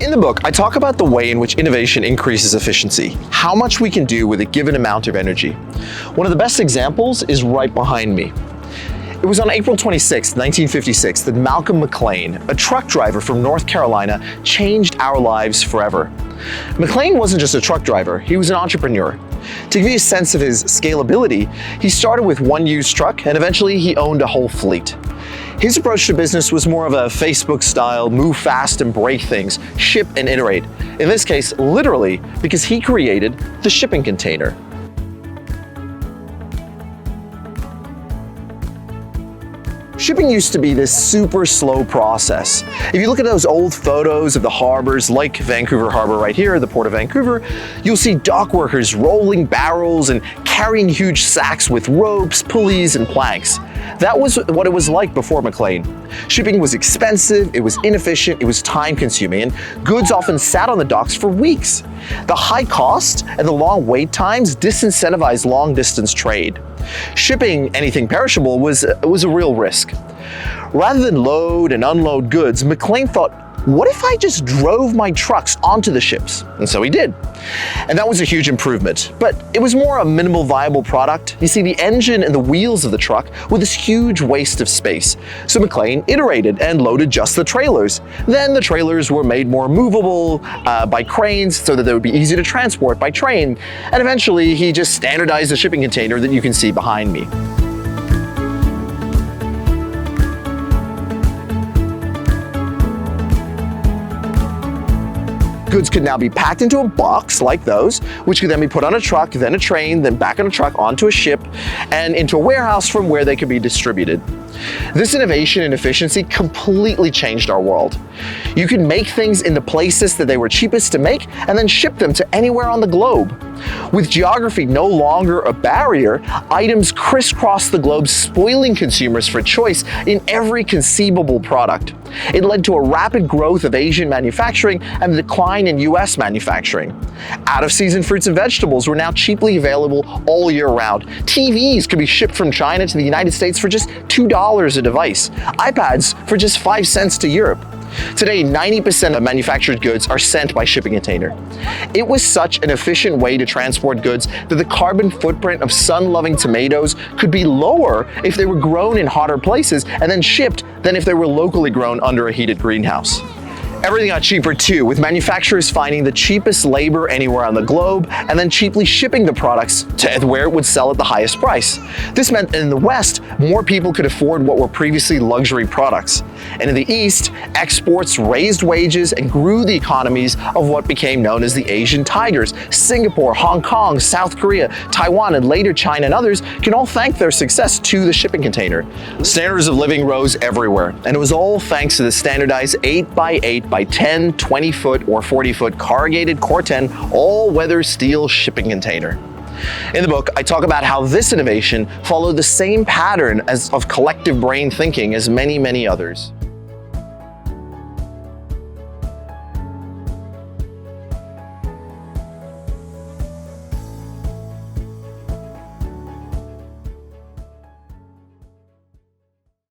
In the book, I talk about the way in which innovation increases efficiency, how much we can do with a given amount of energy. One of the best examples is right behind me. It was on April 26, 1956, that Malcolm McLean, a truck driver from North Carolina, changed our lives forever. McLean wasn't just a truck driver, he was an entrepreneur. To give you a sense of his scalability, he started with one used truck and eventually he owned a whole fleet. His approach to business was more of a Facebook style, move fast and break things, ship and iterate. In this case, literally, because he created the shipping container. Shipping used to be this super slow process. If you look at those old photos of the harbors like Vancouver Harbor right here, the Port of Vancouver, you'll see dock workers rolling barrels and carrying huge sacks with ropes, pulleys, and planks. That was what it was like before McLean. Shipping was expensive, it was inefficient, it was time-consuming, and goods often sat on the docks for weeks. The high cost and the long wait times disincentivized long-distance trade. Shipping anything perishable was a real risk. Rather than load and unload goods, McLean thought, what if I just drove my trucks onto the ships? And so he did. And that was a huge improvement, but it was more a minimal viable product. You see, the engine and the wheels of the truck were this huge waste of space. So McLean iterated and loaded just the trailers. Then the trailers were made more movable by cranes so that they would be easy to transport by train. And eventually he just standardized the shipping container that you can see behind me. Goods could now be packed into a box like those, which could then be put on a truck, then a train, then back on a truck, onto a ship, and into a warehouse from where they could be distributed. This innovation and efficiency completely changed our world. You could make things in the places that they were cheapest to make and then ship them to anywhere on the globe. With geography no longer a barrier, items crisscross the globe, spoiling consumers for choice in every conceivable product. It led to a rapid growth of Asian manufacturing and a decline in US manufacturing. Out-of-season fruits and vegetables were now cheaply available all year round. TVs could be shipped from China to the United States for just $2 a device. iPads for just 5 cents to Europe. Today, 90% of manufactured goods are sent by shipping container. It was such an efficient way to transport goods that the carbon footprint of sun-loving tomatoes could be lower if they were grown in hotter places and then shipped than if they were locally grown under a heated greenhouse. Everything got cheaper too, with manufacturers finding the cheapest labor anywhere on the globe and then cheaply shipping the products to where it would sell at the highest price. This meant that in the West, more people could afford what were previously luxury products. And in the East, exports raised wages and grew the economies of what became known as the Asian Tigers. Singapore, Hong Kong, South Korea, Taiwan, and later China and others can all thank their success to the shipping container. Standards of living rose everywhere, and it was all thanks to the standardized 8x8 by 10, 20-foot, or 40-foot corrugated Corten all-weather steel shipping container. In the book, I talk about how this innovation followed the same pattern of collective brain thinking as many, many others.